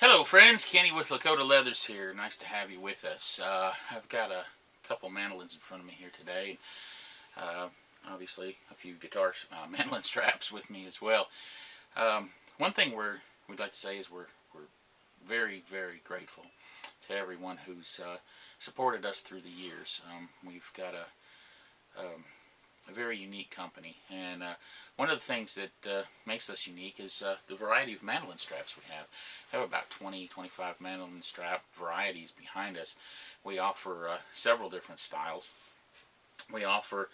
Hello friends, Kenny with Lakota Leathers here. Nice to have you with us. I've got a couple mandolins in front of me here today. Obviously a few guitar mandolin straps with me as well. One thing we'd like to say is we're very, very grateful to everyone who's supported us through the years. We've got a very unique company, and one of the things that makes us unique is the variety of mandolin straps we have. We have about 20-25 mandolin strap varieties behind us. We offer several different styles. We offer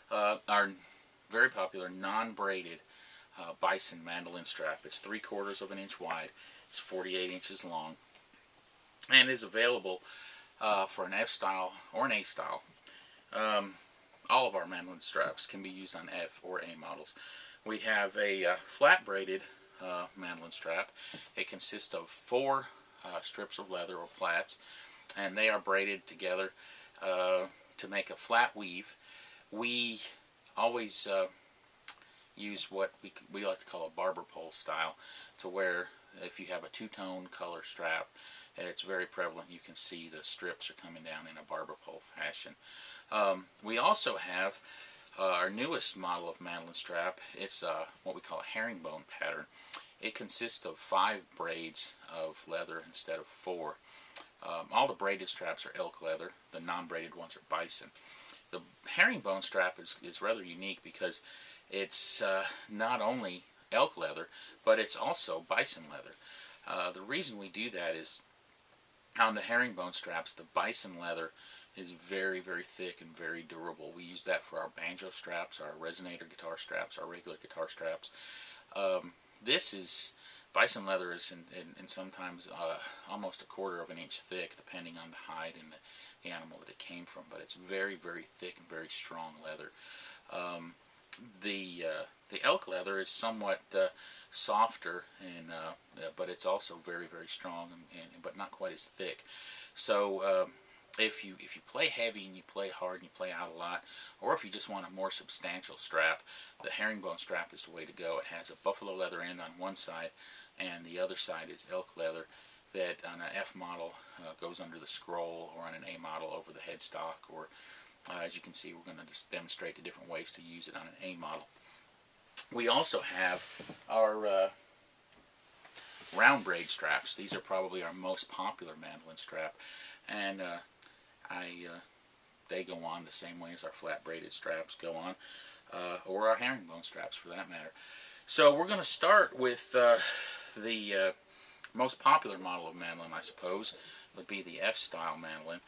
our very popular non-braided bison mandolin strap. It's 3/4 of an inch wide. It's 48 inches long, and is available for an F style or an A style. All of our mandolin straps can be used on F or A models. We have a flat braided mandolin strap. It consists of 4 strips of leather or plaits, and they are braided together to make a flat weave. We always use what we like to call a barber pole style, to where if you have a two-tone color strap, it's very prevalent. You can see the strips are coming down in a barber pole fashion. We also have our newest model of mandolin strap. It's what we call a herringbone pattern. It consists of 5 braids of leather instead of 4. All the braided straps are elk leather. The non-braided ones are bison. The herringbone strap is rather unique because it's not only elk leather, but it's also bison leather. The reason we do that is on the herringbone straps, the bison leather is very, very thick and very durable. We use that for our banjo straps, our resonator guitar straps, our regular guitar straps. Bison leather is in sometimes almost 1/4 of an inch thick, depending on the hide and the animal that it came from. But it's very, very thick and very strong leather. The elk leather is somewhat softer, and but it's also very, very strong, but not quite as thick. So if you play heavy and you play hard and you play out a lot, or if you just want a more substantial strap, the herringbone strap is the way to go. It has a buffalo leather end on one side, and the other side is elk leather that on an F model goes under the scroll, or on an A model over the headstock, or as you can see, we're going to just demonstrate the different ways to use it on an A model. We also have our round braid straps. These are probably our most popular mandolin strap, and they go on the same way as our flat braided straps go on, or our herringbone straps for that matter. So we're going to start with the most popular model of mandolin, I suppose, would be the F-style mandolin.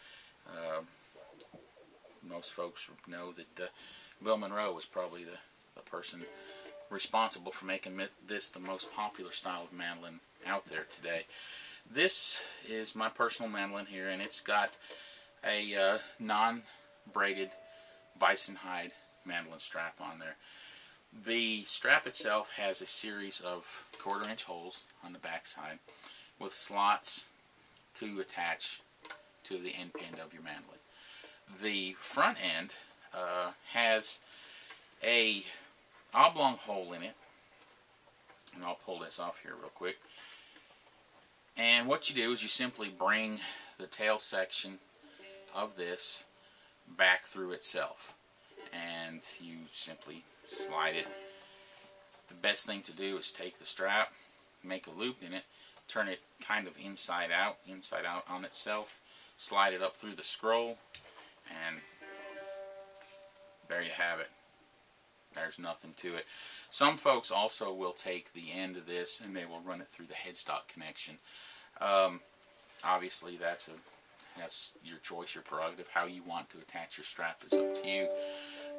Most folks know that Bill Monroe was probably the person responsible for making this the most popular style of mandolin out there today. This is my personal mandolin here, and it's got a non-braided bison hide mandolin strap on there. The strap itself has a series of 1/4 inch holes on the back side with slots to attach to the end pin of your mandolin. The front end has a oblong hole in it, and I'll pull this off here real quick. And what you do is you simply bring the tail section of this back through itself, and you simply slide it. The best thing to do is take the strap, make a loop in it, turn it kind of inside out on itself, slide it up through the scroll, and there you have it. There's nothing to it. Some folks also will take the end of this and they will run it through the headstock connection. Obviously that's your choice, your prerogative. How you want to attach your strap is up to you.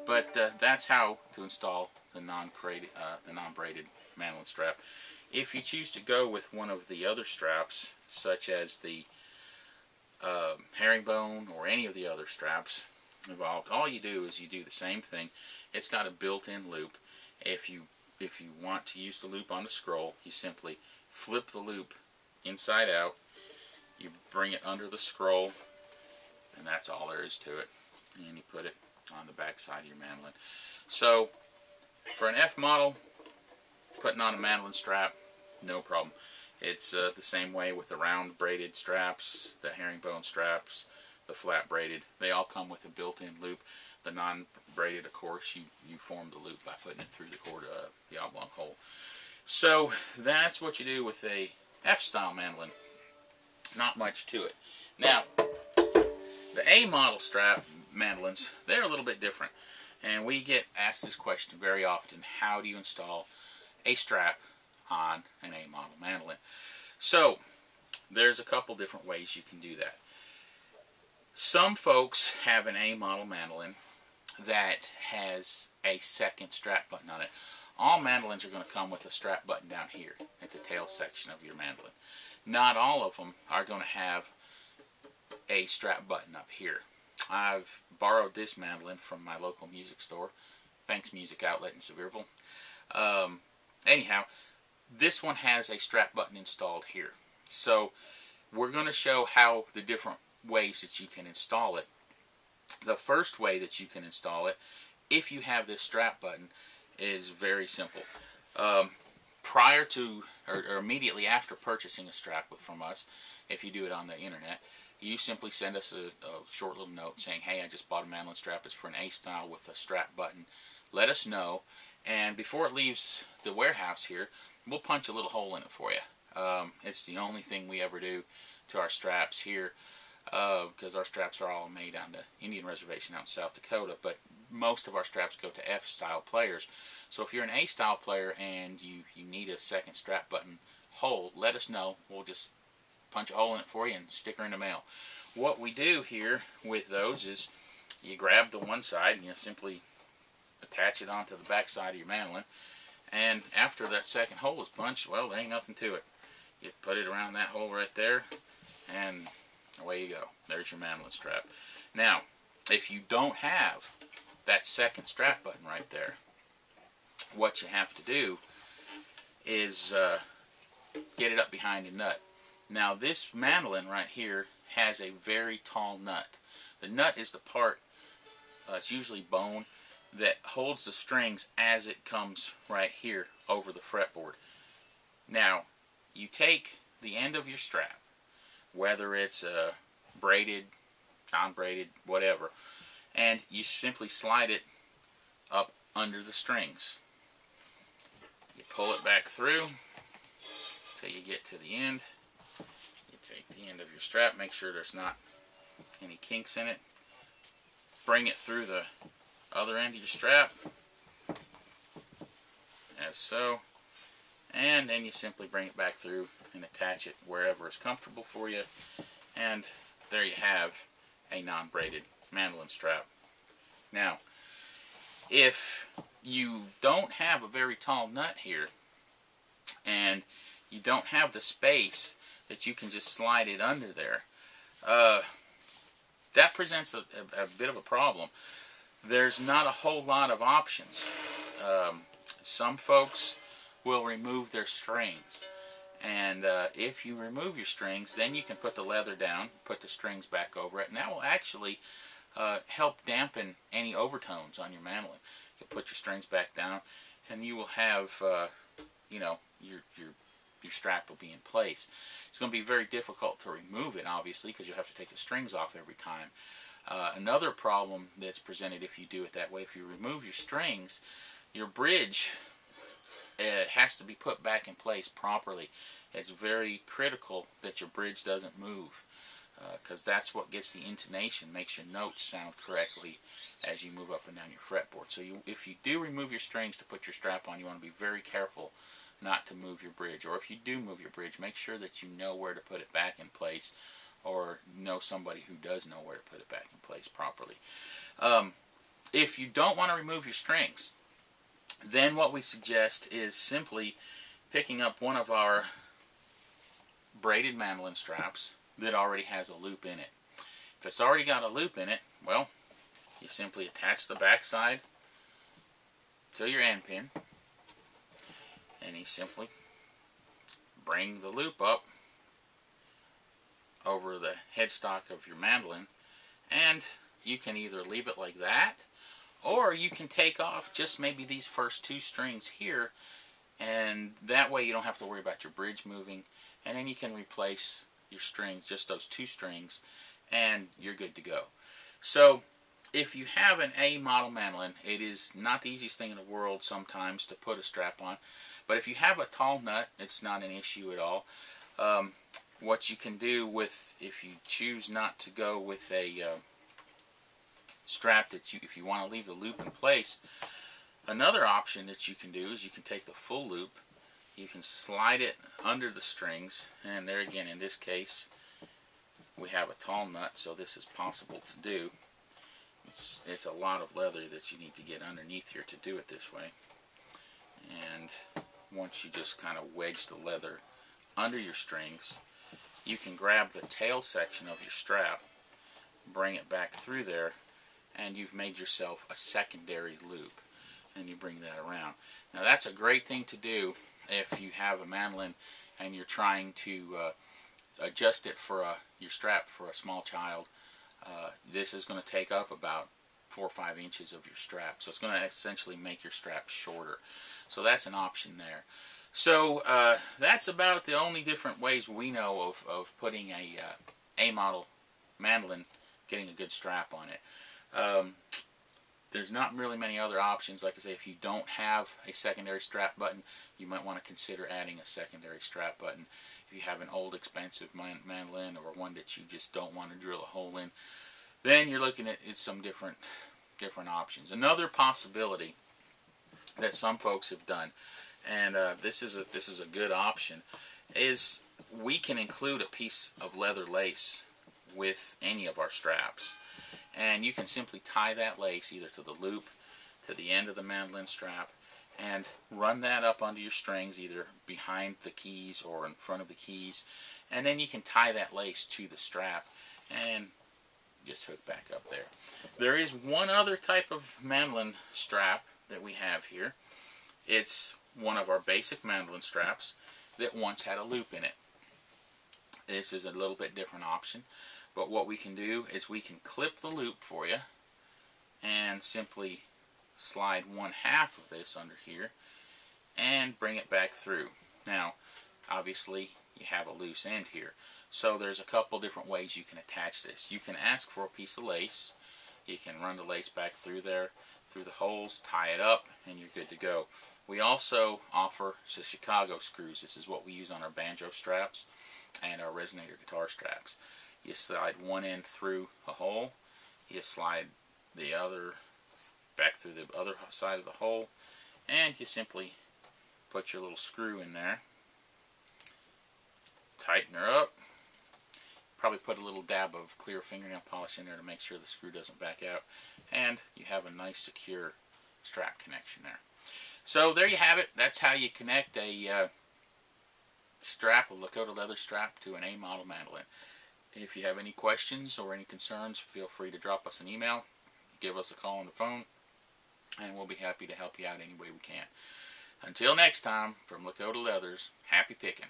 But that's how to install the non-braided mandolin strap. If you choose to go with one of the other straps, such as the herringbone or any of the other straps involved, all you do is you do the same thing. It's got a built-in loop. If you want to use the loop on the scroll, you simply flip the loop inside out, you bring it under the scroll, and that's all there is to it, and you put it on the back side of your mandolin. So for an F model, putting on a mandolin strap, no problem. It's the same way with the round braided straps, the herringbone straps, the flat braided. They all come with a built-in loop. The non-braided, of course, you form the loop by putting it through the oblong hole. So that's what you do with a F-style mandolin. Not much to it. Now, the A model strap mandolins, they're a little bit different. And we get asked this question very often: how do you install a strap on an A model mandolin? So, there's a couple different ways you can do that. Some folks have an A model mandolin that has a second strap button on it. All mandolins are going to come with a strap button down here at the tail section of your mandolin. Not all of them are going to have a strap button up here. I've borrowed this mandolin from my local music store, Thanks Music Outlet in Sevierville. Anyhow, this one has a strap button installed here. So we're going to show how the different ways that you can install it. The first way that you can install it, if you have this strap button, is very simple. Prior to or immediately after purchasing a strap from us, if you do it on the internet, you simply send us a short little note saying, hey, I just bought a mandolin strap. It's for an A style with a strap button. Let us know, and before it leaves the warehouse here, we'll punch a little hole in it for you. It's the only thing we ever do to our straps here, because our straps are all made on the Indian Reservation out in South Dakota, but most of our straps go to F-style players. So if you're an A-style player and you need a second strap button hole, let us know. We'll just punch a hole in it for you and stick her in the mail. What we do here with those is you grab the one side and you simply attach it onto the back side of your mandolin, and after that second hole is punched, well, there ain't nothing to it. You put it around that hole right there, and away you go. There's your mandolin strap. Now, if you don't have that second strap button right there, what you have to do is get it up behind the nut. Now, this mandolin right here has a very tall nut. The nut is the part, it's usually bone, that holds the strings as it comes right here over the fretboard. Now, you take the end of your strap, whether it's braided, non-braided, whatever, and you simply slide it up under the strings. You pull it back through till you get to the end. You take the end of your strap, make sure there's not any kinks in it. Bring it through the other end of your strap, as so, and then you simply bring it back through and attach it wherever is comfortable for you, and there you have a non-braided mandolin strap. Now, if you don't have a very tall nut here, and you don't have the space that you can just slide it under there, that presents a bit of a problem. There's not a whole lot of options. Some folks will remove their strings, and if you remove your strings, then you can put the leather down, put the strings back over it, and that will actually help dampen any overtones on your mandolin. You'll put your strings back down, and you will have, you know, your strap will be in place. It's going to be very difficult to remove it, obviously, because you'll have to take the strings off every time. Another problem that's presented if you do it that way, if you remove your strings, your bridge has to be put back in place properly. It's very critical that your bridge doesn't move, because that's what gets the intonation, makes your notes sound correctly as you move up and down your fretboard. So if you do remove your strings to put your strap on, you want to be very careful not to move your bridge. Or if you do move your bridge, make sure that you know where to put it back in place, or know somebody who does know where to put it back in place properly. If you don't want to remove your strings, then what we suggest is simply picking up one of our braided mandolin straps that already has a loop in it. If it's already got a loop in it, well, you simply attach the back side to your end pin, and you simply bring the loop up over the headstock of your mandolin, and you can either leave it like that, or you can take off just maybe these first two strings here and that way you don't have to worry about your bridge moving, and then you can replace your strings, just those 2 strings, and you're good to go. So if you have an A model mandolin, it is not the easiest thing in the world sometimes to put a strap on, but if you have a tall nut, it's not an issue at all. What you can do with, if you choose not to go with a strap that if you want to leave the loop in place, another option that you can do is you can take the full loop, you can slide it under the strings, and there again, in this case, we have a tall nut, so this is possible to do. It's a lot of leather that you need to get underneath here to do it this way. And once you just kind of wedge the leather under your strings, you can grab the tail section of your strap, bring it back through there, and you've made yourself a secondary loop, and you bring that around. Now that's a great thing to do if you have a mandolin and you're trying to adjust it for your strap for a small child. This is going to take up about 4 or 5 inches of your strap, so it's going to essentially make your strap shorter. So that's an option there. So that's about the only different ways we know of putting a model mandolin, getting a good strap on it. There's not really many other options. Like I say, if you don't have a secondary strap button, you might want to consider adding a secondary strap button. If you have an old expensive mandolin, or one that you just don't want to drill a hole in, then you're looking at some different options. Another possibility that some folks have done, and this is a good option, is we can include a piece of leather lace with any of our straps, and you can simply tie that lace either to the loop, to the end of the mandolin strap, and run that up under your strings, either behind the keys or in front of the keys, and then you can tie that lace to the strap and just hook back up there. There is one other type of mandolin strap that we have here. It's one of our basic mandolin straps that once had a loop in it. This is a little bit different option, but what we can do is we can clip the loop for you and simply slide 1/2 of this under here and bring it back through. Now obviously you have a loose end here, so there's a couple different ways you can attach this. You can ask for a piece of lace, you can run the lace back through there, through the holes, tie it up, and you're good to go. We also offer the Chicago screws. This is what we use on our banjo straps and our resonator guitar straps. You slide one end through a hole, you slide the other back through the other side of the hole, and you simply put your little screw in there, tighten her up, probably put a little dab of clear fingernail polish in there to make sure the screw doesn't back out, and you have a nice secure strap connection there. So there you have it. That's how you connect a strap, a Lakota leather strap, to an A model mandolin. If you have any questions or any concerns, feel free to drop us an email, give us a call on the phone, and we'll be happy to help you out any way we can. Until next time, from Lakota Leathers, happy picking.